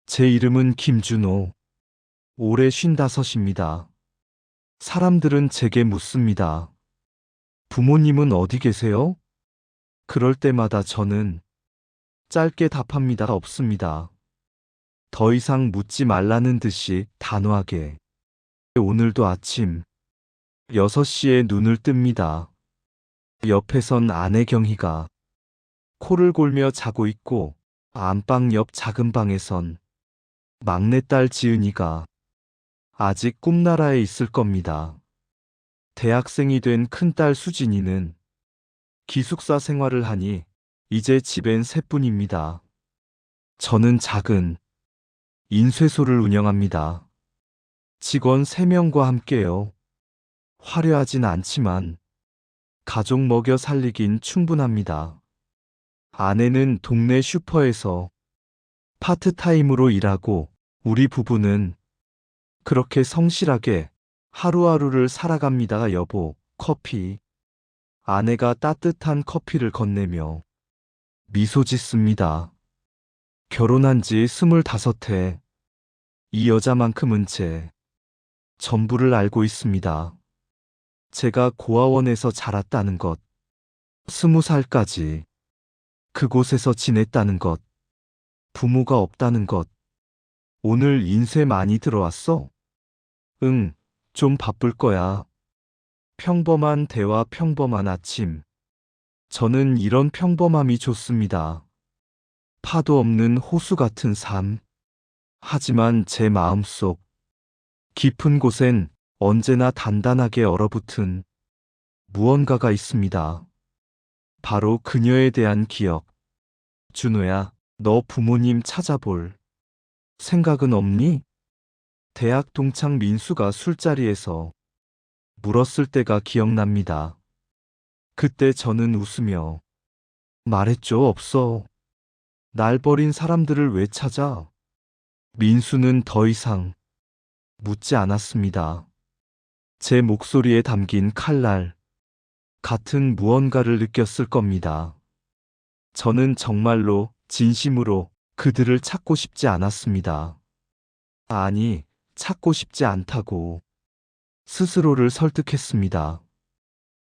제 이름은 김준호. 올해 55입니다. 사람들은 제게 묻습니다. 부모님은 어디 계세요? 그럴 때마다 저는 짧게 답합니다. 없습니다. 더 이상 묻지 말라는 듯이 단호하게. 오늘도 아침 6시에 눈을 뜹니다. 옆에선 아내 경희가 코를 골며 자고 있고, 안방 옆 작은 방에선 막내딸 지은이가 아직 꿈나라에 있을 겁니다. 대학생이 된 큰딸 수진이는 기숙사 생활을 하니 이제 집엔 셋뿐입니다. 저는 작은 인쇄소를 운영합니다. 직원 3명과 함께요. 화려하진 않지만 가족 먹여 살리긴 충분합니다. 아내는 동네 슈퍼에서 파트타임으로 일하고, 우리 부부는 그렇게 성실하게 하루하루를 살아갑니다. 여보, 커피. 아내가 따뜻한 커피를 건네며 미소 짓습니다. 결혼한 지 25해. 이 여자만큼은 제 전부를 알고 있습니다. 제가 고아원에서 자랐다는 것, 20살까지 그곳에서 지냈다는 것, 부모가 없다는 것. 오늘 인쇄 많이 들어왔어? 응, 좀 바쁠 거야. 평범한 대화, 평범한 아침. 저는 이런 평범함이 좋습니다. 파도 없는 호수 같은 삶. 하지만 제 마음속 깊은 곳엔 언제나 단단하게 얼어붙은 무언가가 있습니다. 바로 그녀에 대한 기억. 준호야, 너 부모님 찾아볼 생각은 없니? 대학 동창 민수가 술자리에서 물었을 때가 기억납니다. 그때 저는 웃으며 말했죠. 없어. 날 버린 사람들을 왜 찾아? 민수는 더 이상 묻지 않았습니다. 제 목소리에 담긴 칼날 같은 무언가를 느꼈을 겁니다. 저는 정말로 진심으로 그들을 찾고 싶지 않았습니다. 아니, 찾고 싶지 않다고 스스로를 설득했습니다.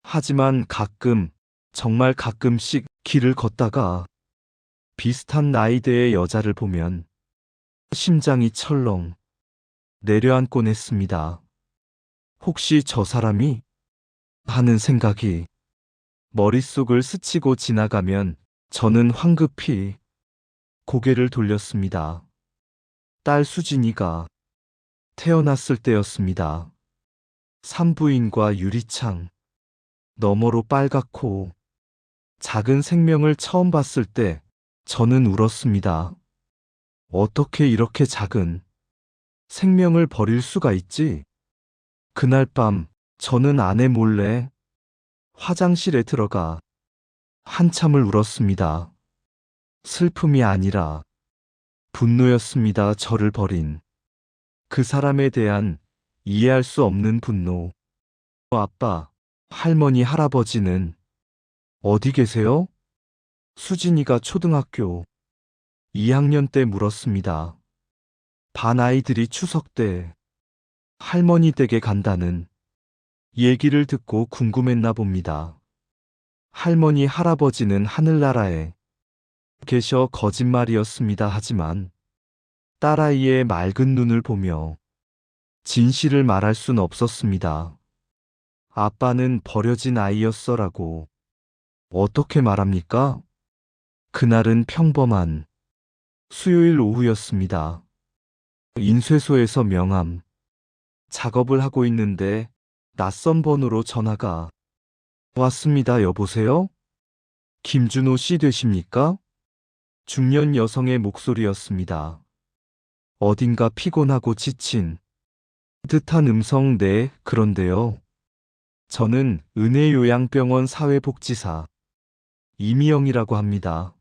하지만 가끔, 정말 가끔씩 길을 걷다가 비슷한 나이대의 여자를 보면 심장이 철렁 내려앉곤 했습니다. 혹시 저 사람이? 하는 생각이 머릿속을 스치고 지나가면 저는 황급히 고개를 돌렸습니다. 딸 수진이가 태어났을 때였습니다. 산부인과 유리창 너머로 빨갛고 작은 생명을 처음 봤을 때 저는 울었습니다. 어떻게 이렇게 작은 생명을 버릴 수가 있지? 그날 밤 저는 아내 몰래 화장실에 들어가 한참을 울었습니다. 슬픔이 아니라 분노였습니다. 저를 버린 그 사람에 대한 이해할 수 없는 분노. 아빠, 할머니, 할아버지는 어디 계세요? 수진이가 초등학교 2학년 때 물었습니다. 반 아이들이 추석 때 할머니 댁에 간다는 얘기를 듣고 궁금했나 봅니다. 할머니, 할아버지는 하늘나라에 계셔. 거짓말이었습니다. 하지만 딸아이의 맑은 눈을 보며 진실을 말할 순 없었습니다. 아빠는 버려진 아이였어라고 어떻게 말합니까? 그날은 평범한 수요일 오후였습니다. 인쇄소에서 명함 작업을 하고 있는데 낯선 번호로 전화가 왔습니다. 여보세요? 김준호 씨 되십니까? 중년 여성의 목소리였습니다. 어딘가 피곤하고 지친 듯한 음성. 네, 그런데요. 저는 은혜요양병원 사회복지사 이미영이라고 합니다.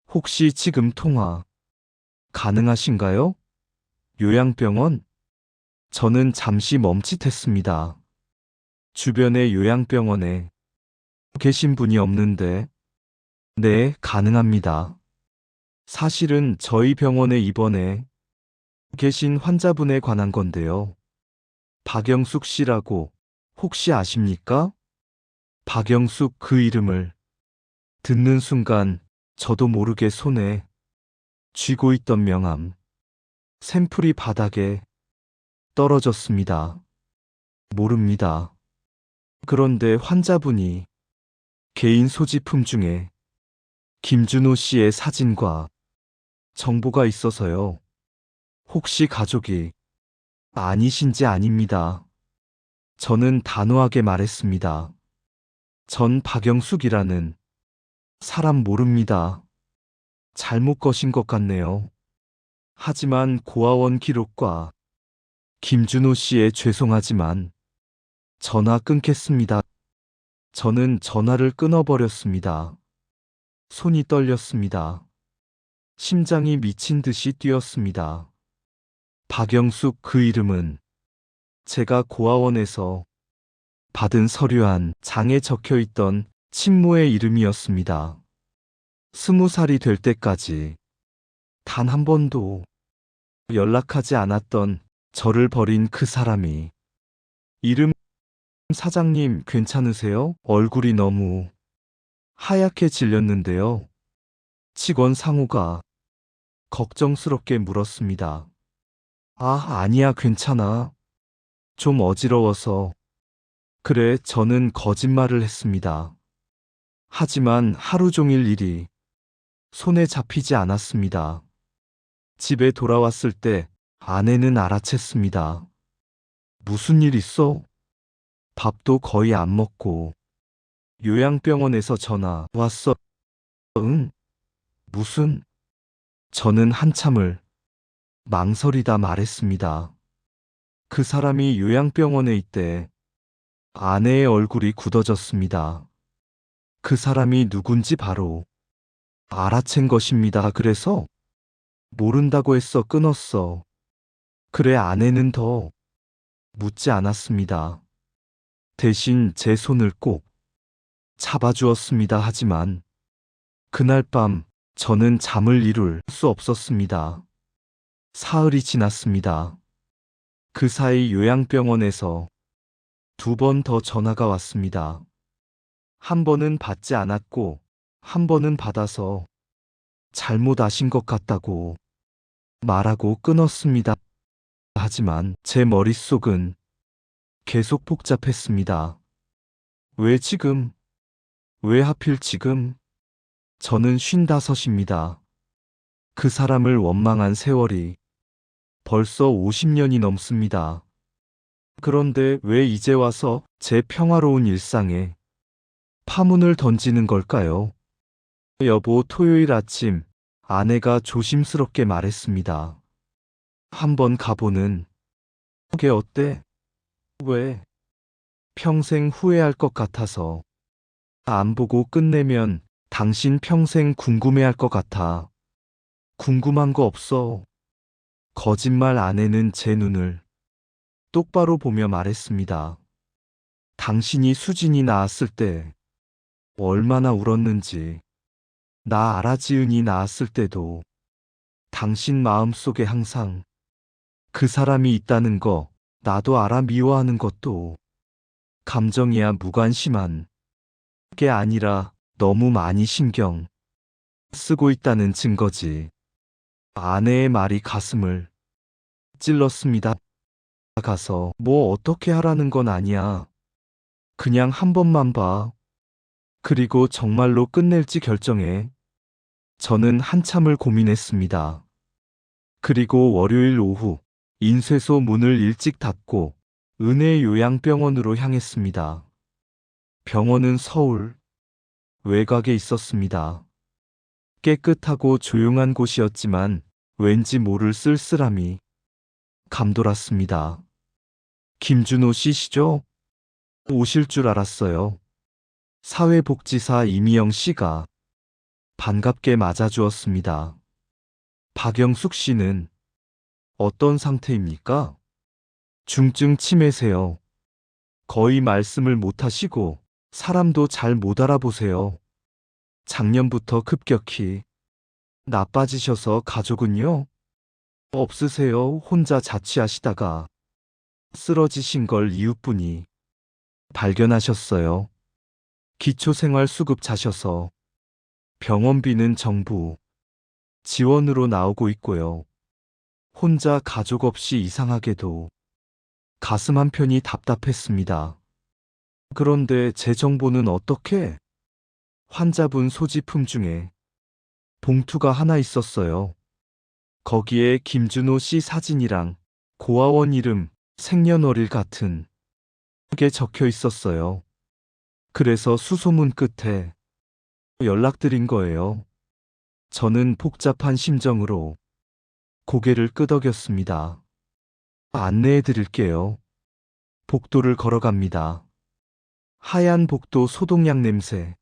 혹시 지금 통화 가능하신가요? 요양병원? 저는 잠시 멈칫했습니다. 주변에 요양병원에 계신 분이 없는데. 네, 가능합니다. 사실은 저희 병원에 입원해 계신 환자분에 관한 건데요. 박영숙 씨라고 혹시 아십니까? 박영숙 그 이름을 듣는 순간 저도 모르게 손에 쥐고 있던 명함, 샘플이 바닥에 떨어졌습니다. 모릅니다. 그런데 환자분이 개인 소지품 중에 김준호 씨의 사진과 정보가 있어서요. 혹시 가족이 아니신지 아닙니다. 저는 단호하게 말했습니다. 전 박영숙이라는 사람 모릅니다. 잘못 거신 것 같네요. 하지만 고아원 기록과 김준호 씨의 죄송하지만 전화 끊겠습니다. 저는 전화를 끊어버렸습니다. 손이 떨렸습니다. 심장이 미친 듯이 뛰었습니다. 박영숙 그 이름은 제가 고아원에서 받은 서류 한 장에 적혀 있던 친모의 이름이었습니다. 20살이 될 때까지 단 한 번도 연락하지 않았던 저를 버린 그 사람이 이름 사장님 괜찮으세요? 얼굴이 너무 하얗게 질렸는데요. 직원 상우가 걱정스럽게 물었습니다. 아니야, 괜찮아. 좀 어지러워서. 그래, 저는 거짓말을 했습니다. 하지만 하루 종일 일이 손에 잡히지 않았습니다. 집에 돌아왔을 때 아내는 알아챘습니다. 무슨 일 있어? 밥도 거의 안 먹고 요양병원에서 전화 왔어. 응? 무슨? 저는 한참을 망설이다 말했습니다. 그 사람이 요양병원에 있대. 아내의 얼굴이 굳어졌습니다. 그 사람이 누군지 바로 알아챈 것입니다. 그래서 모른다고 했어. 끊었어. 그래, 아내는 더 묻지 않았습니다. 대신 제 손을 꼭 잡아주었습니다. 하지만 그날 밤 저는 잠을 이룰 수 없었습니다. 사흘이 지났습니다. 그 사이 요양병원에서 2번 더 전화가 왔습니다. 한 번은 받지 않았고 한 번은 받아서 잘못 아신 것 같다고 말하고 끊었습니다. 하지만 제 머릿속은 계속 복잡했습니다. 왜 지금? 왜 하필 지금? 저는 55입니다. 그 사람을 원망한 세월이 벌써 50년이 넘습니다. 그런데 왜 이제 와서 제 평화로운 일상에 파문을 던지는 걸까요? 여보, 토요일 아침 아내가 조심스럽게 말했습니다. 한번 가보는 게 어때? 왜? 평생 후회할 것 같아서. 안 보고 끝내면 당신 평생 궁금해할 것 같아. 궁금한 거 없어. 거짓말 아내는 제 눈을 똑바로 보며 말했습니다. 당신이 수진이 낳았을 때 얼마나 울었는지. 나 알아. 지은이 낳았을 때도 당신 마음속에 항상 그 사람이 있다는 거 나도 알아. 미워하는 것도 감정이야. 무관심한 게 아니라 너무 많이 신경 쓰고 있다는 증거지. 아내의 말이 가슴을 찔렀습니다. 가서 뭐 어떻게 하라는 건 아니야. 그냥 한 번만 봐. 그리고 정말로 끝낼지 결정해. 저는 한참을 고민했습니다. 그리고 월요일 오후 인쇄소 문을 일찍 닫고 은혜 요양병원으로 향했습니다. 병원은 서울 외곽에 있었습니다. 깨끗하고 조용한 곳이었지만 왠지 모를 쓸쓸함이 감돌았습니다. 김준호 씨시죠? 오실 줄 알았어요. 사회복지사 이미영 씨가 반갑게 맞아주었습니다. 박영숙 씨는 어떤 상태입니까? 중증 치매세요. 거의 말씀을 못 하시고 사람도 잘 못 알아보세요. 작년부터 급격히 나빠지셔서 가족은요? 없으세요. 혼자 자취하시다가 쓰러지신 걸 이웃분이 발견하셨어요. 기초생활수급자셔서 병원비는 정부 지원으로 나오고 있고요. 혼자 가족 없이 이상하게도 가슴 한편이 답답했습니다. 그런데 제 정보는 어떻게? 환자분 소지품 중에 봉투가 하나 있었어요. 거기에 김준호 씨 사진이랑 고아원 이름, 생년월일 같은 게 적혀 있었어요. 그래서 수소문 끝에 연락드린 거예요. 저는 복잡한 심정으로 고개를 끄덕였습니다. 안내해 드릴게요. 복도를 걸어갑니다. 하얀 복도 소독약 냄새.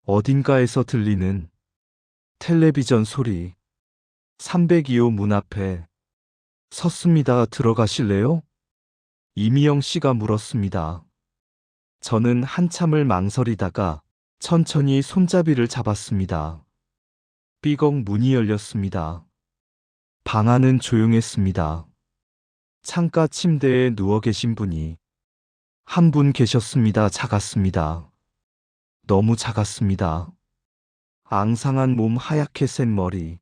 어딘가에서 들리는 텔레비전 소리. 302호 문 앞에 섰습니다. 들어가실래요? 이미영 씨가 물었습니다. 저는 한참을 망설이다가 천천히 손잡이를 잡았습니다. 삐걱 문이 열렸습니다. 방 안은 조용했습니다. 창가 침대에 누워 계신 분이 한 분 계셨습니다. 작았습니다. 너무 작았습니다. 앙상한 몸, 하얗게 센 머리,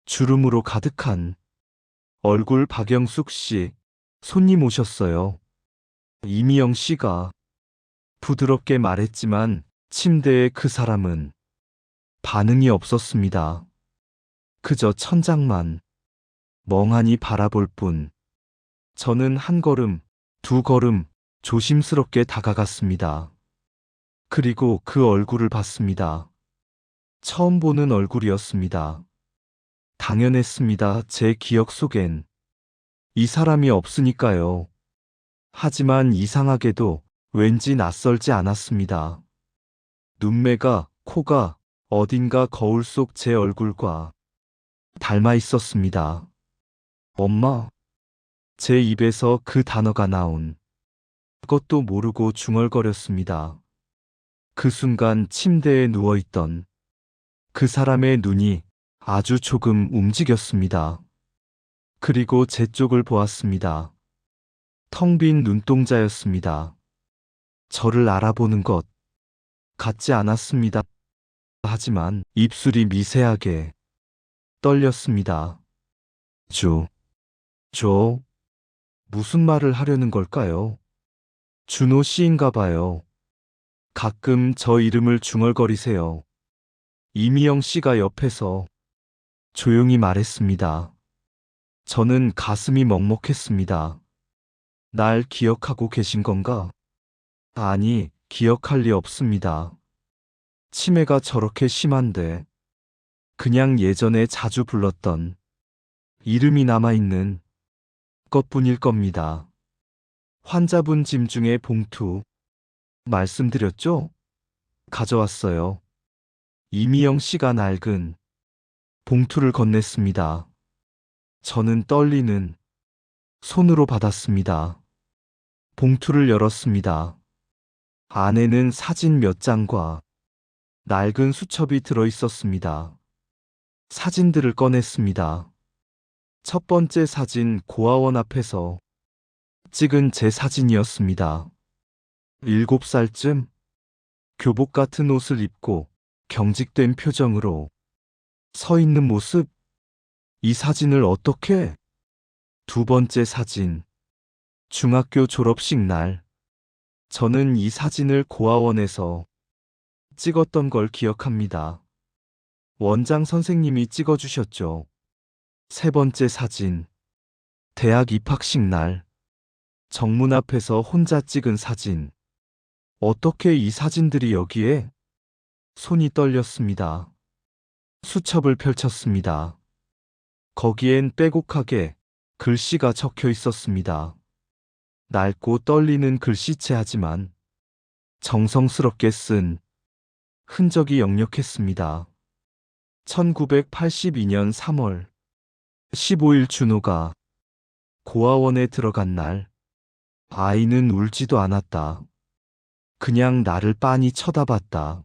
주름으로 가득한 얼굴. 박영숙 씨, 손님 오셨어요. 이미영 씨가 부드럽게 말했지만 침대에 그 사람은 반응이 없었습니다. 그저 천장만 멍하니 바라볼 뿐. 저는 한 걸음, 두 걸음 조심스럽게 다가갔습니다. 그리고 그 얼굴을 봤습니다. 처음 보는 얼굴이었습니다. 당연했습니다. 제 기억 속엔 이 사람이 없으니까요. 하지만 이상하게도 왠지 낯설지 않았습니다. 눈매가, 코가 어딘가 거울 속 제 얼굴과 닮아 있었습니다. 엄마. 제 입에서 그 단어가 나온 것도 모르고 중얼거렸습니다. 그 순간 침대에 누워있던 그 사람의 눈이 아주 조금 움직였습니다. 그리고 제 쪽을 보았습니다. 텅 빈 눈동자였습니다. 저를 알아보는 것 같지 않았습니다. 하지만 입술이 미세하게 떨렸습니다. 조, 무슨 말을 하려는 걸까요? 준호 씨인가 봐요. 가끔 저 이름을 중얼거리세요. 이미영 씨가 옆에서 조용히 말했습니다. 저는 가슴이 먹먹했습니다. 날 기억하고 계신 건가? 아니, 기억할 리 없습니다. 치매가 저렇게 심한데 그냥 예전에 자주 불렀던 이름이 남아있는 것뿐일 겁니다. 환자분 짐 중에 봉투 말씀드렸죠? 가져왔어요. 이미영 씨가 낡은 봉투를 건넸습니다. 저는 떨리는 손으로 받았습니다. 봉투를 열었습니다. 안에는 사진 몇 장과 낡은 수첩이 들어 있었습니다. 사진들을 꺼냈습니다. 첫 번째 사진, 고아원 앞에서 찍은 제 사진이었습니다. 7살쯤 교복 같은 옷을 입고 경직된 표정으로 서 있는 모습. 이 사진을 어떻게? 두 번째 사진, 중학교 졸업식 날. 저는 이 사진을 고아원에서 찍었던 걸 기억합니다. 원장 선생님이 찍어주셨죠. 세 번째 사진, 대학 입학식 날. 정문 앞에서 혼자 찍은 사진. 어떻게 이 사진들이 여기에? 손이 떨렸습니다. 수첩을 펼쳤습니다. 거기엔 빼곡하게 글씨가 적혀 있었습니다. 낡고 떨리는 글씨체 하지만 정성스럽게 쓴 흔적이 역력했습니다. 1982년 3월 15일 준호가 고아원에 들어간 날. 아이는 울지도 않았다. 그냥 나를 빤히 쳐다봤다.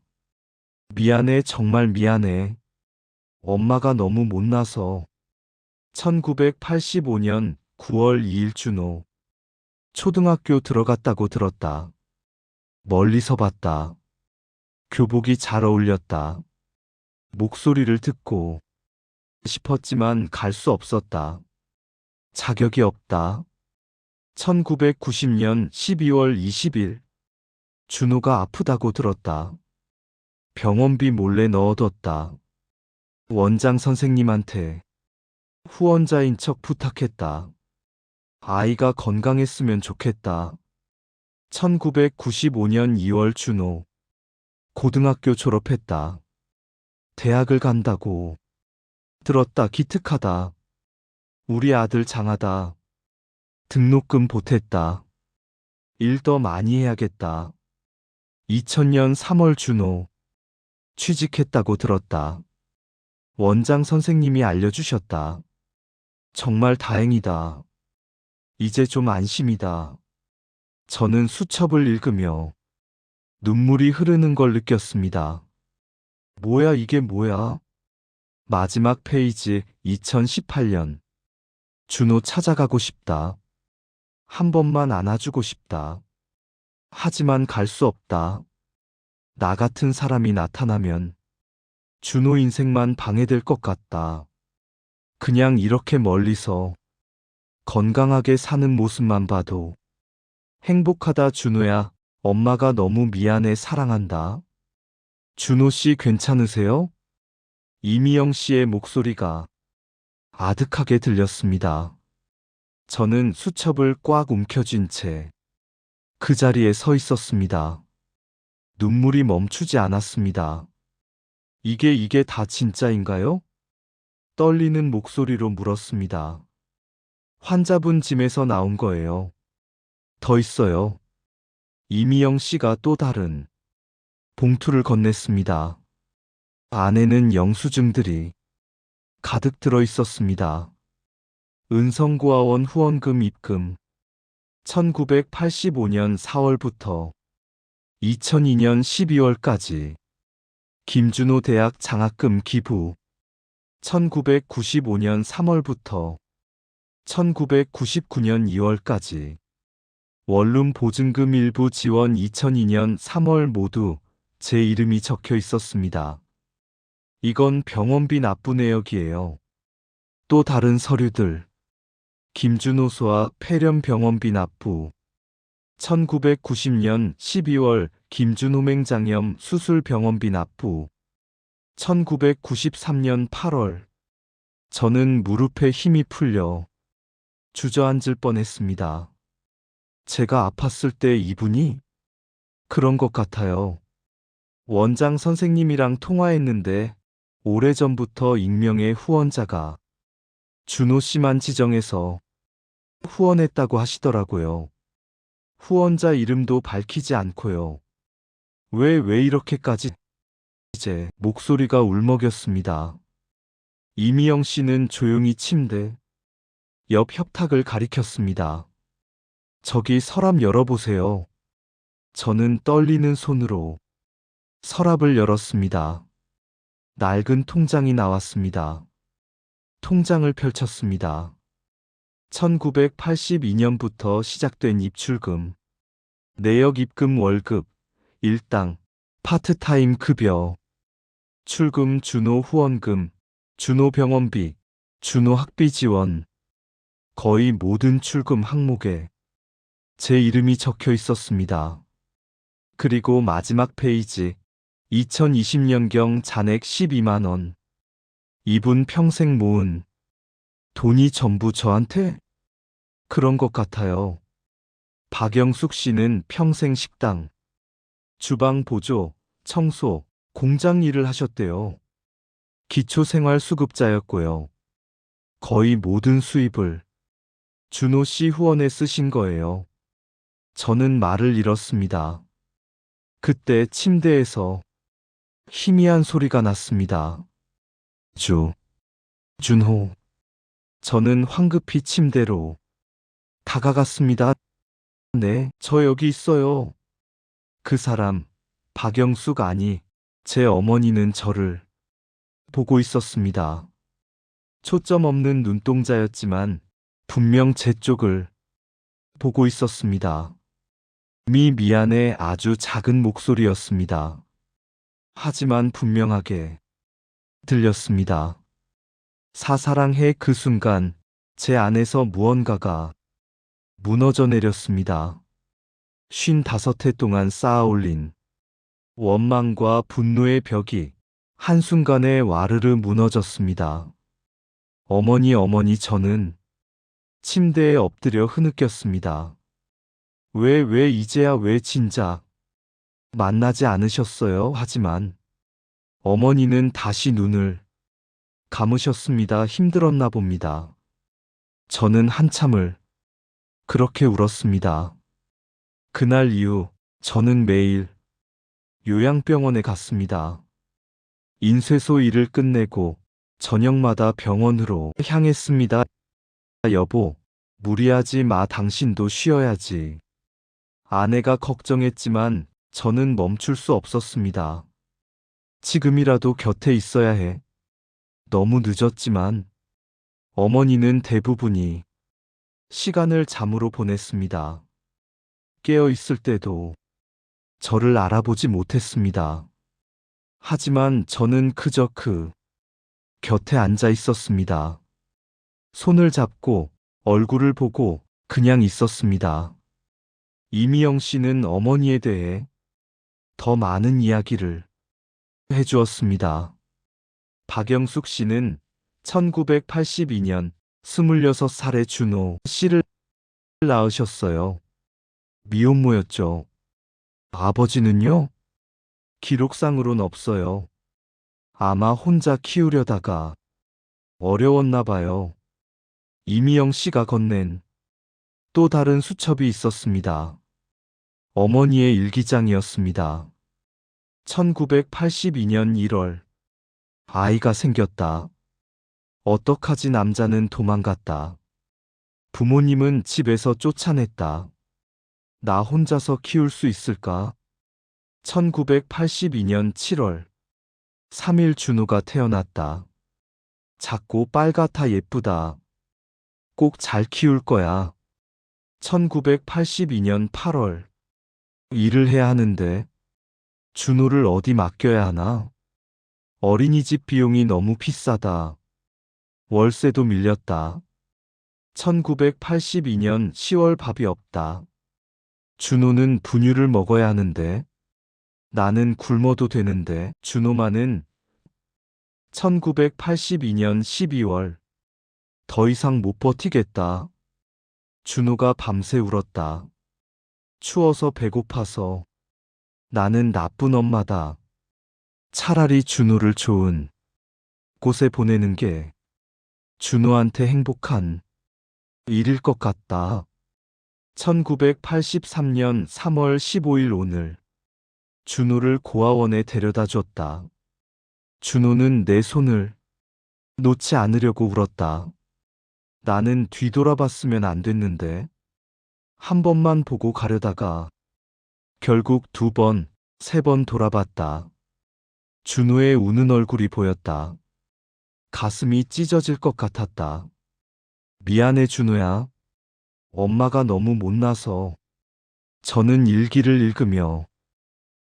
미안해, 정말 미안해. 엄마가 너무 못나서. 1985년 9월 2일 준호. 초등학교 들어갔다고 들었다. 멀리서 봤다. 교복이 잘 어울렸다. 목소리를 듣고 싶었지만 갈 수 없었다. 자격이 없다. 1990년 12월 20일. 준호가 아프다고 들었다. 병원비 몰래 넣어뒀다. 원장 선생님한테 후원자인 척 부탁했다. 아이가 건강했으면 좋겠다. 1995년 2월 준호. 고등학교 졸업했다. 대학을 간다고 들었다. 기특하다. 우리 아들 장하다. 등록금 보탰다. 일 더 많이 해야겠다. 2000년 3월 준호. 취직했다고 들었다. 원장 선생님이 알려주셨다. 정말 다행이다. 이제 좀 안심이다. 저는 수첩을 읽으며 눈물이 흐르는 걸 느꼈습니다. 뭐야, 이게 뭐야? 마지막 페이지. 2018년. 준호 찾아가고 싶다. 한 번만 안아주고 싶다. 하지만 갈 수 없다. 나 같은 사람이 나타나면 준호 인생만 방해될 것 같다. 그냥 이렇게 멀리서 건강하게 사는 모습만 봐도 행복하다. 준호야, 엄마가 너무 미안해. 사랑한다. 준호 씨 괜찮으세요? 이미영 씨의 목소리가 아득하게 들렸습니다. 저는 수첩을 꽉 움켜쥔 채 그 자리에 서 있었습니다. 눈물이 멈추지 않았습니다. 이게 다 진짜인가요? 떨리는 목소리로 물었습니다. 환자분 짐에서 나온 거예요. 더 있어요. 이미영 씨가 또 다른 봉투를 건넸습니다. 안에는 영수증들이 가득 들어 있었습니다. 은성고아원 후원금 입금. 1985년 4월부터 2002년 12월까지. 김준호 대학 장학금 기부. 1995년 3월부터 1999년 2월까지. 원룸 보증금 일부 지원. 2002년 3월. 모두 제 이름이 적혀 있었습니다. 이건 병원비 납부 내역이에요. 또 다른 서류들. 김준호소아 폐렴 병원비 납부. 1990년 12월 김준호 맹장염 수술 병원비 납부. 1993년 8월. 저는 무릎에 힘이 풀려 주저앉을 뻔했습니다. 제가 아팠을 때 이분이? 그런 것 같아요. 원장 선생님이랑 통화했는데 오래전부터 익명의 후원자가 준호 씨만 지정해서 후원했다고 하시더라고요. 후원자 이름도 밝히지 않고요. 왜 이렇게까지? 이제 목소리가 울먹였습니다. 이미영 씨는 조용히 침대 옆 협탁을 가리켰습니다. 저기 서랍 열어보세요. 저는 떨리는 손으로 서랍을 열었습니다. 낡은 통장이 나왔습니다. 통장을 펼쳤습니다. 1982년부터 시작된 입출금, 내역 입금, 월급, 일당, 파트타임 급여, 출금, 준호 후원금, 준호 병원비, 준호 학비 지원. 거의 모든 출금 항목에 제 이름이 적혀 있었습니다. 그리고 마지막 페이지. 2020년경 잔액 12만 원. 이분 평생 모은 돈이 전부 저한테? 그런 것 같아요. 박영숙 씨는 평생 식당, 주방 보조, 청소, 공장 일을 하셨대요. 기초생활수급자였고요. 거의 모든 수입을 준호 씨 후원에 쓰신 거예요. 저는 말을 잃었습니다. 그때 침대에서 희미한 소리가 났습니다. 준호. 저는 황급히 침대로 다가갔습니다. 네, 저 여기 있어요. 그 사람, 박영숙 아니, 제 어머니는 저를 보고 있었습니다. 초점 없는 눈동자였지만 분명 제 쪽을 보고 있었습니다. 미안해 아주 작은 목소리였습니다. 하지만 분명하게 들렸습니다. 사랑해 그 순간 제 안에서 무언가가 무너져 내렸습니다. 55해 동안 쌓아올린 원망과 분노의 벽이 한순간에 와르르 무너졌습니다. 어머니 저는 침대에 엎드려 흐느꼈습니다. 왜 이제야 왜 진작 만나지 않으셨어요? 하지만 어머니는 다시 눈을 감으셨습니다. 힘들었나 봅니다. 저는 한참을 그렇게 울었습니다. 그날 이후 저는 매일 요양병원에 갔습니다. 인쇄소 일을 끝내고 저녁마다 병원으로 향했습니다. 여보, 무리하지 마. 당신도 쉬어야지. 아내가 걱정했지만 저는 멈출 수 없었습니다. 지금이라도 곁에 있어야 해. 너무 늦었지만 어머니는 대부분이 시간을 잠으로 보냈습니다. 깨어 있을 때도 저를 알아보지 못했습니다. 하지만 저는 그저 그 곁에 앉아 있었습니다. 손을 잡고 얼굴을 보고 그냥 있었습니다. 이미영 씨는 어머니에 대해 더 많은 이야기를 해주었습니다. 박영숙 씨는 1982년 26살의 준호 씨를 낳으셨어요. 미혼모였죠. 아버지는요? 기록상으론 없어요. 아마 혼자 키우려다가 어려웠나 봐요. 이미영 씨가 건넨 또 다른 수첩이 있었습니다. 어머니의 일기장이었습니다. 1982년 1월 아이가 생겼다. 어떡하지 남자는 도망갔다. 부모님은 집에서 쫓아냈다. 나 혼자서 키울 수 있을까? 1982년 7월 3일 준우가 태어났다. 작고 빨갛다 예쁘다. 꼭 잘 키울 거야. 1982년 8월 일을 해야 하는데 준우를 어디 맡겨야 하나? 어린이집 비용이 너무 비싸다. 월세도 밀렸다. 1982년 10월 밥이 없다. 준호는 분유를 먹어야 하는데 나는 굶어도 되는데 준호만은 1982년 12월 더 이상 못 버티겠다. 준호가 밤새 울었다. 추워서 배고파서 나는 나쁜 엄마다. 차라리 준호를 좋은 곳에 보내는 게 준호한테 행복한 일일 것 같다. 1983년 3월 15일 오늘 준호를 고아원에 데려다 줬다. 준호는 내 손을 놓지 않으려고 울었다. 나는 뒤돌아봤으면 안 됐는데 한 번만 보고 가려다가 결국 2번, 3번 돌아봤다. 준호의 우는 얼굴이 보였다. 가슴이 찢어질 것 같았다. 미안해 준호야. 엄마가 너무 못나서. 저는 일기를 읽으며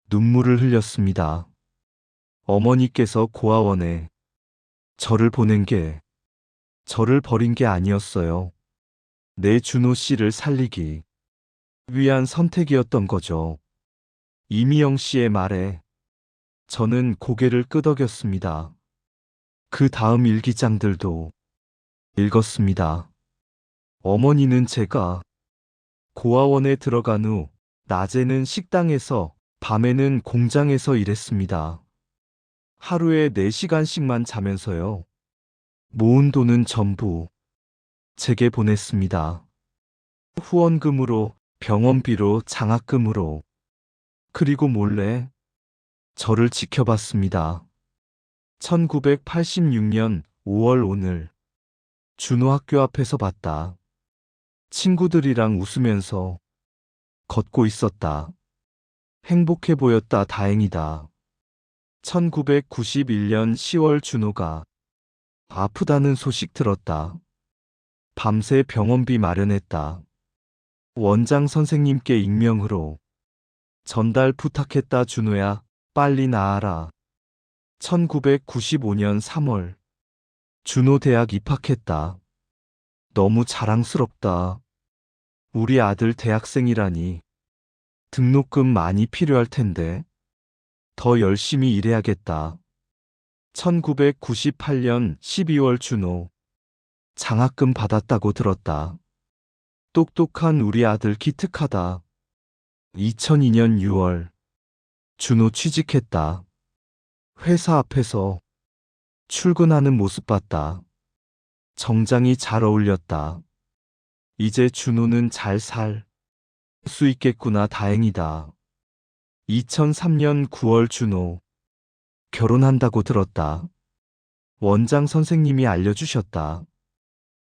눈물을 흘렸습니다. 어머니께서 고아원에 저를 보낸 게 저를 버린 게 아니었어요. 내 준호 씨를 살리기 위한 선택이었던 거죠. 이미영 씨의 말에 저는 고개를 끄덕였습니다. 그 다음 일기장들도 읽었습니다. 어머니는 제가 고아원에 들어간 후 낮에는 식당에서 밤에는 공장에서 일했습니다. 하루에 4시간씩만 자면서요. 모은 돈은 전부 제게 보냈습니다. 후원금으로, 병원비로, 장학금으로, 그리고 몰래 저를 지켜봤습니다. 1986년 5월 오늘 준호 학교 앞에서 봤다. 친구들이랑 웃으면서 걷고 있었다. 행복해 보였다. 다행이다. 1991년 10월 준호가 아프다는 소식 들었다. 밤새 병원비 마련했다. 원장 선생님께 익명으로 전달 부탁했다. 준호야, 빨리 나아라. 1995년 3월 준호 대학 입학했다. 너무 자랑스럽다. 우리 아들 대학생이라니. 등록금 많이 필요할 텐데. 더 열심히 일해야겠다. 1998년 12월 준호 장학금 받았다고 들었다. 똑똑한 우리 아들 기특하다. 2002년 6월 준호 취직했다. 회사 앞에서 출근하는 모습 봤다. 정장이 잘 어울렸다. 이제 준호는 잘 살 수 있겠구나. 다행이다. 2003년 9월 준호 결혼한다고 들었다. 원장 선생님이 알려주셨다.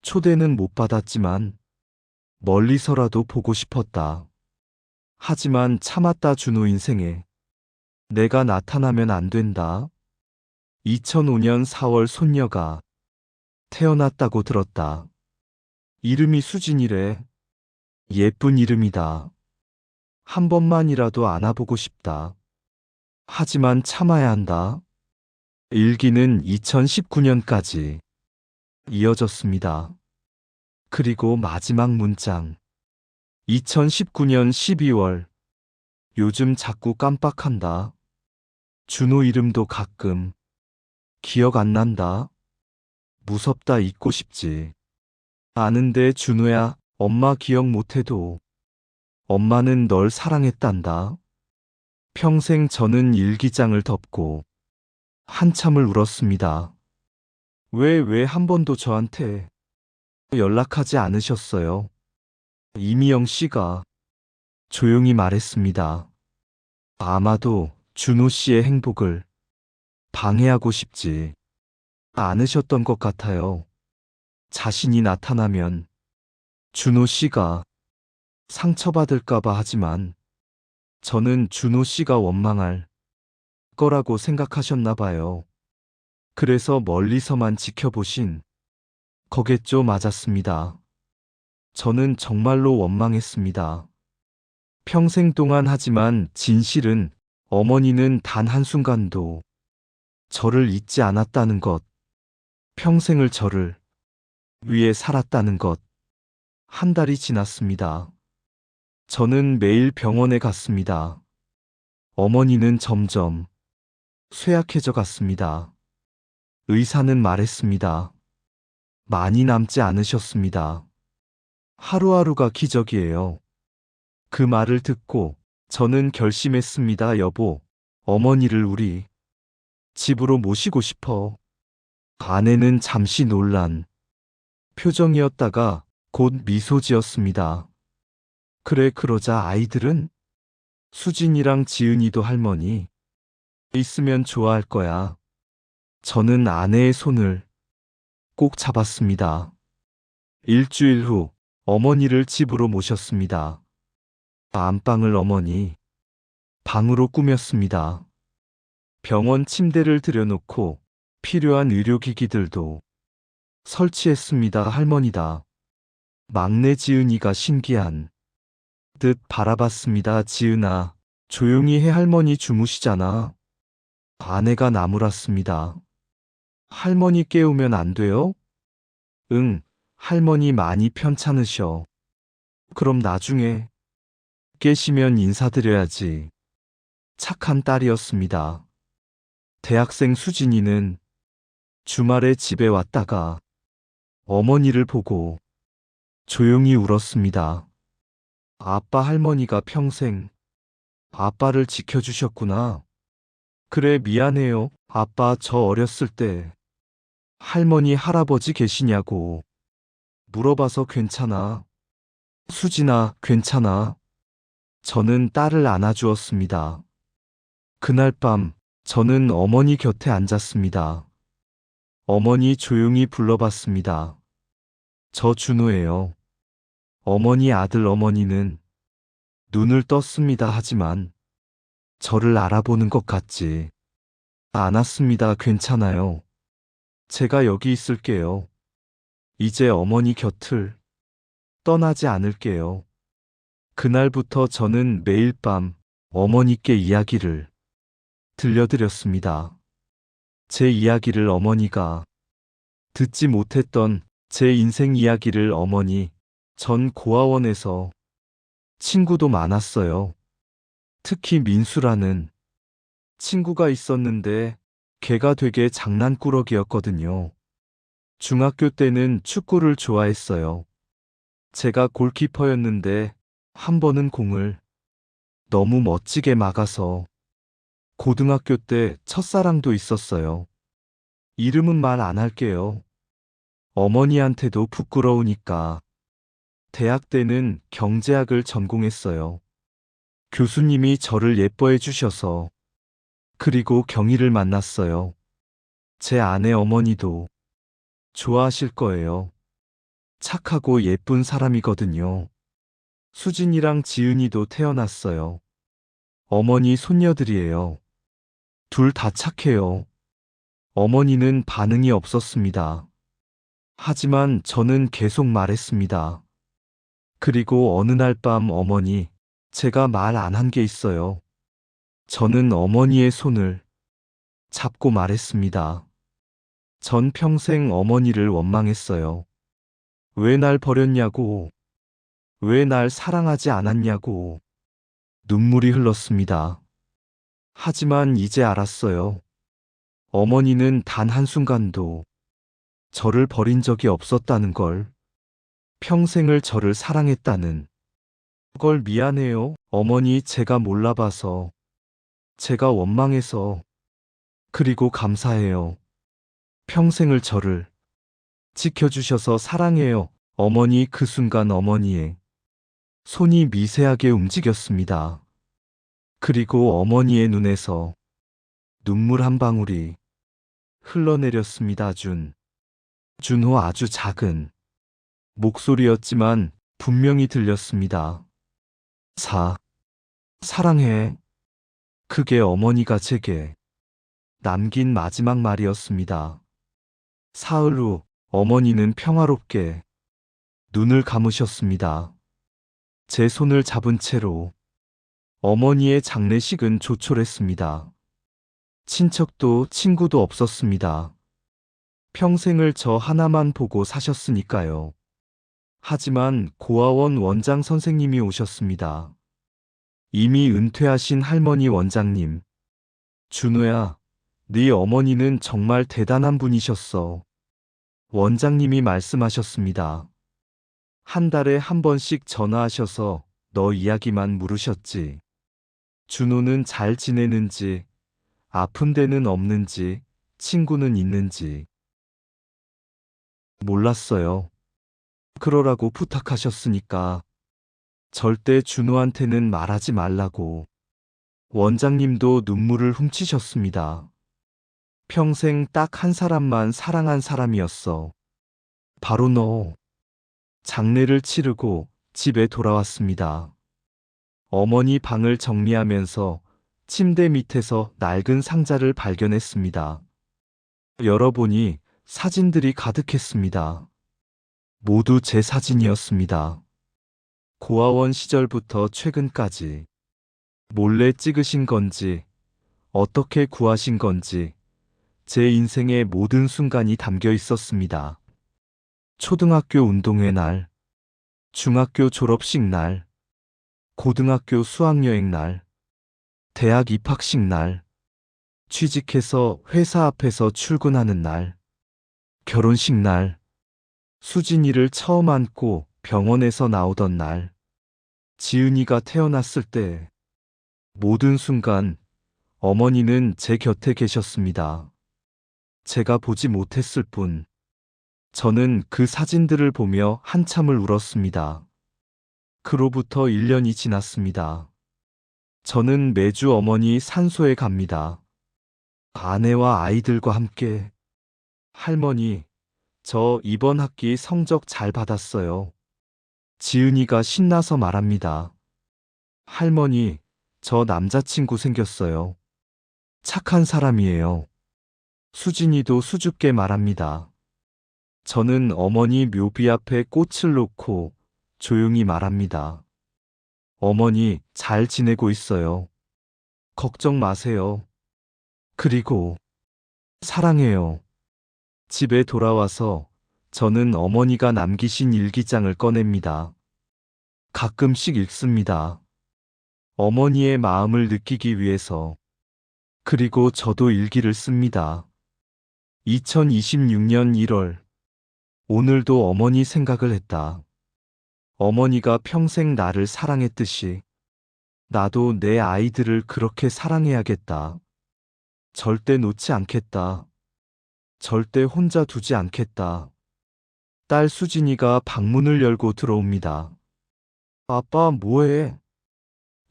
초대는 못 받았지만 멀리서라도 보고 싶었다. 하지만 참았다. 준호 인생에 내가 나타나면 안 된다. 2005년 4월 손녀가 태어났다고 들었다. 이름이 수진이래. 예쁜 이름이다. 한 번만이라도 안아보고 싶다. 하지만 참아야 한다. 일기는 2019년까지 이어졌습니다. 그리고 마지막 문장. 2019년 12월. 요즘 자꾸 깜빡한다. 준호 이름도 가끔 기억 안 난다. 무섭다. 잊고 싶지 않은데 준호야, 엄마 기억 못해도 엄마는 널 사랑했단다. 평생. 저는 일기장을 덮고 한참을 울었습니다. 왜 한 번도 저한테 연락하지 않으셨어요? 이미영 씨가 조용히 말했습니다. 아마도 준호 씨의 행복을 방해하고 싶지 않으셨던 것 같아요. 자신이 나타나면 준호 씨가 상처받을까봐. 하지만 저는 준호 씨가 원망할 거라고 생각하셨나 봐요. 그래서 멀리서만 지켜보신 거겠죠. 맞았습니다. 저는 정말로 원망했습니다. 평생 동안. 하지만 진실은 어머니는 단 한순간도 저를 잊지 않았다는 것. 평생을 저를 위해 살았다는 것. 한 달이 지났습니다. 저는 매일 병원에 갔습니다. 어머니는 점점 쇠약해져 갔습니다. 의사는 말했습니다. 많이 남지 않으셨습니다. 하루하루가 기적이에요. 그 말을 듣고 저는 결심했습니다. 여보, 어머니를 우리 집으로 모시고 싶어. 아내는 잠시 놀란 표정이었다가 곧 미소 지었습니다. 그래, 그러자. 아이들은? 수진이랑 지은이도 할머니 있으면 좋아할 거야. 저는 아내의 손을 꼭 잡았습니다. 일주일 후 어머니를 집으로 모셨습니다. 안방을 어머니 방으로 꾸몄습니다. 병원 침대를 들여놓고 필요한 의료기기들도 설치했습니다. 할머니다. 막내 지은이가 신기한 듯 바라봤습니다. 지은아, 조용히 해. 할머니 주무시잖아. 아내가 나무랐습니다. 할머니 깨우면 안 돼요? 응, 할머니 많이 편찮으셔. 그럼 나중에 깨시면 인사드려야지. 착한 딸이었습니다. 대학생 수진이는 주말에 집에 왔다가 어머니를 보고 조용히 울었습니다. 아빠, 할머니가 평생 아빠를 지켜주셨구나. 그래, 미안해요. 아빠, 저 어렸을 때 할머니, 할아버지 계시냐고 물어봐서. 괜찮아. 수진아, 괜찮아. 저는 딸을 안아주었습니다. 그날 밤 저는 어머니 곁에 앉았습니다. 어머니 조용히 불러봤습니다. 저 준호예요. 어머니 아들. 어머니는 눈을 떴습니다. 하지만 저를 알아보는 것 같지 안 왔습니다. 괜찮아요. 제가 여기 있을게요. 이제 어머니 곁을 떠나지 않을게요. 그날부터 저는 매일 밤 어머니께 이야기를 들려드렸습니다. 제 이야기를 어머니가 듣지 못했던 제 인생 이야기를 어머니, 전 고아원에서 친구도 많았어요. 특히 민수라는 친구가 있었는데 걔가 되게 장난꾸러기였거든요. 중학교 때는 축구를 좋아했어요. 제가 골키퍼였는데 한 번은 공을 너무 멋지게 막아서 고등학교 때 첫사랑도 있었어요. 이름은 말 안 할게요. 어머니한테도 부끄러우니까. 대학 때는 경제학을 전공했어요. 교수님이 저를 예뻐해 주셔서 그리고 경희를 만났어요. 제 아내 어머니도 좋아하실 거예요. 착하고 예쁜 사람이거든요. 수진이랑 지은이도 태어났어요. 어머니 손녀들이에요. 둘 다 착해요. 어머니는 반응이 없었습니다. 하지만 저는 계속 말했습니다. 그리고 어느 날 밤 어머니, 제가 말 안 한 게 있어요. 저는 어머니의 손을 잡고 말했습니다. 전 평생 어머니를 원망했어요. 왜 날 버렸냐고, 왜 날 사랑하지 않았냐고 눈물이 흘렀습니다. 하지만 이제 알았어요. 어머니는 단 한순간도 저를 버린 적이 없었다는 걸, 평생을 저를 사랑했다는 걸. 미안해요, 어머니. 제가 몰라봐서, 제가 원망해서. 그리고 감사해요. 평생을 저를 지켜주셔서 사랑해요, 어머니. 그 순간 어머니의 손이 미세하게 움직였습니다. 그리고 어머니의 눈에서 눈물 한 방울이 흘러내렸습니다. 준호. 아주 작은 목소리였지만 분명히 들렸습니다. 사랑해. 그게 어머니가 제게 남긴 마지막 말이었습니다. 사흘 후 어머니는 평화롭게 눈을 감으셨습니다. 제 손을 잡은 채로 어머니의 장례식은 조촐했습니다. 친척도 친구도 없었습니다. 평생을 저 하나만 보고 사셨으니까요. 하지만 고아원 원장 선생님이 오셨습니다. 이미 은퇴하신 할머니 원장님. 준호야, 네 어머니는 정말 대단한 분이셨어. 원장님이 말씀하셨습니다. 한 달에 한 번씩 전화하셔서 너 이야기만 물으셨지. 준호는 잘 지내는지, 아픈 데는 없는지, 친구는 있는지 몰랐어요. 그러라고 부탁하셨으니까 절대 준호한테는 말하지 말라고. 원장님도 눈물을 훔치셨습니다. 평생 딱 한 사람만 사랑한 사람이었어. 바로 너. 장례를 치르고 집에 돌아왔습니다. 어머니 방을 정리하면서 침대 밑에서 낡은 상자를 발견했습니다. 열어보니 사진들이 가득했습니다. 모두 제 사진이었습니다. 고아원 시절부터 최근까지 몰래 찍으신 건지, 어떻게 구하신 건지 제 인생의 모든 순간이 담겨 있었습니다. 초등학교 운동회 날, 중학교 졸업식 날, 고등학교 수학여행 날, 대학 입학식 날, 취직해서 회사 앞에서 출근하는 날, 결혼식 날, 수진이를 처음 안고 병원에서 나오던 날, 지은이가 태어났을 때, 모든 순간 어머니는 제 곁에 계셨습니다. 제가 보지 못했을 뿐, 저는 그 사진들을 보며 한참을 울었습니다. 그로부터 1년이 지났습니다. 저는 매주 어머니 산소에 갑니다. 아내와 아이들과 함께. 할머니, 저 이번 학기 성적 잘 받았어요. 지은이가 신나서 말합니다. 할머니, 저 남자친구 생겼어요. 착한 사람이에요. 수진이도 수줍게 말합니다. 저는 어머니 묘비 앞에 꽃을 놓고 조용히 말합니다. 어머니, 잘 지내고 있어요. 걱정 마세요. 그리고 사랑해요. 집에 돌아와서 저는 어머니가 남기신 일기장을 꺼냅니다. 가끔씩 읽습니다. 어머니의 마음을 느끼기 위해서. 그리고 저도 일기를 씁니다. 2026년 1월. 오늘도 어머니 생각을 했다. 어머니가 평생 나를 사랑했듯이 나도 내 아이들을 그렇게 사랑해야겠다. 절대 놓지 않겠다. 절대 혼자 두지 않겠다. 딸 수진이가 방문을 열고 들어옵니다. 아빠, 뭐해?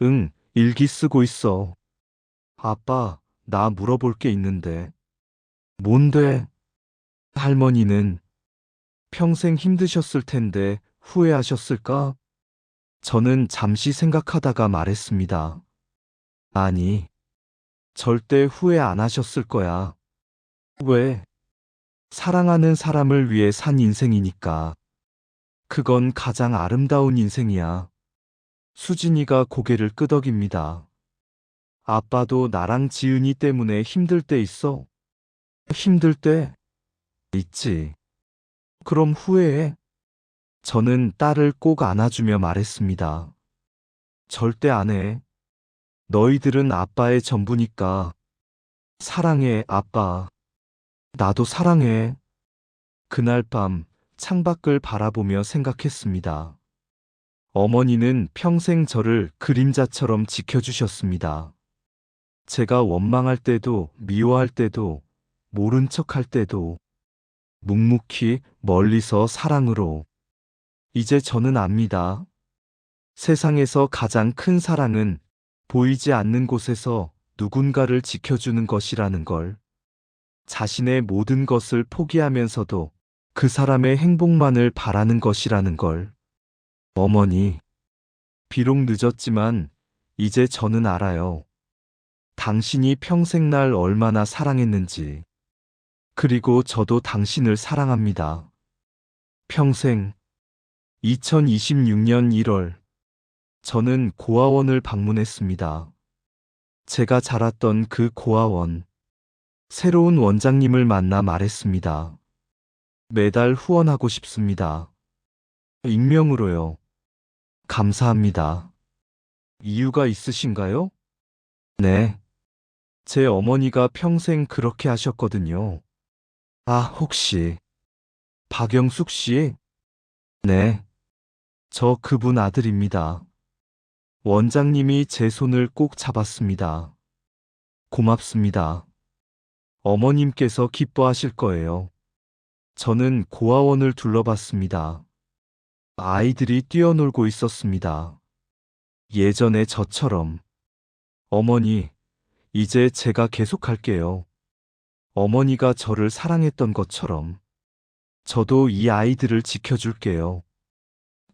응, 일기 쓰고 있어. 아빠, 나 물어볼 게 있는데. 뭔데? 할머니는 평생 힘드셨을 텐데 후회하셨을까? 저는 잠시 생각하다가 말했습니다. 아니, 절대 후회 안 하셨을 거야. 왜? 사랑하는 사람을 위해 산 인생이니까. 그건 가장 아름다운 인생이야. 수진이가 고개를 끄덕입니다. 아빠도 나랑 지은이 때문에 힘들 때 있어? 힘들 때? 있지. 그럼 후회해? 저는 딸을 꼭 안아주며 말했습니다. 절대 안 해. 너희들은 아빠의 전부니까. 사랑해, 아빠. 나도 사랑해. 그날 밤 창밖을 바라보며 생각했습니다. 어머니는 평생 저를 그림자처럼 지켜주셨습니다. 제가 원망할 때도, 미워할 때도, 모른 척할 때도, 묵묵히 멀리서 사랑으로. 이제 저는 압니다. 세상에서 가장 큰 사랑은 보이지 않는 곳에서 누군가를 지켜주는 것이라는 걸. 자신의 모든 것을 포기하면서도 그 사람의 행복만을 바라는 것이라는 걸. 어머니, 비록 늦었지만 이제 저는 알아요. 당신이 평생 날 얼마나 사랑했는지. 그리고 저도 당신을 사랑합니다. 평생. 2026년 1월. 저는 고아원을 방문했습니다. 제가 자랐던 그 고아원. 새로운 원장님을 만나 말했습니다. 매달 후원하고 싶습니다. 익명으로요. 감사합니다. 이유가 있으신가요? 네. 제 어머니가 평생 그렇게 하셨거든요. 아, 혹시 박영숙 씨? 네. 저 그분 아들입니다. 원장님이 제 손을 꼭 잡았습니다. 고맙습니다. 어머님께서 기뻐하실 거예요. 저는 고아원을 둘러봤습니다. 아이들이 뛰어놀고 있었습니다. 예전에 저처럼. 어머니, 이제 제가 계속할게요. 어머니가 저를 사랑했던 것처럼. 저도 이 아이들을 지켜줄게요.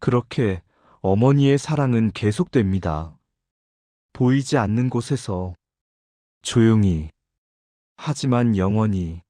그렇게 어머니의 사랑은 계속됩니다. 보이지 않는 곳에서 조용히, 하지만 영원히.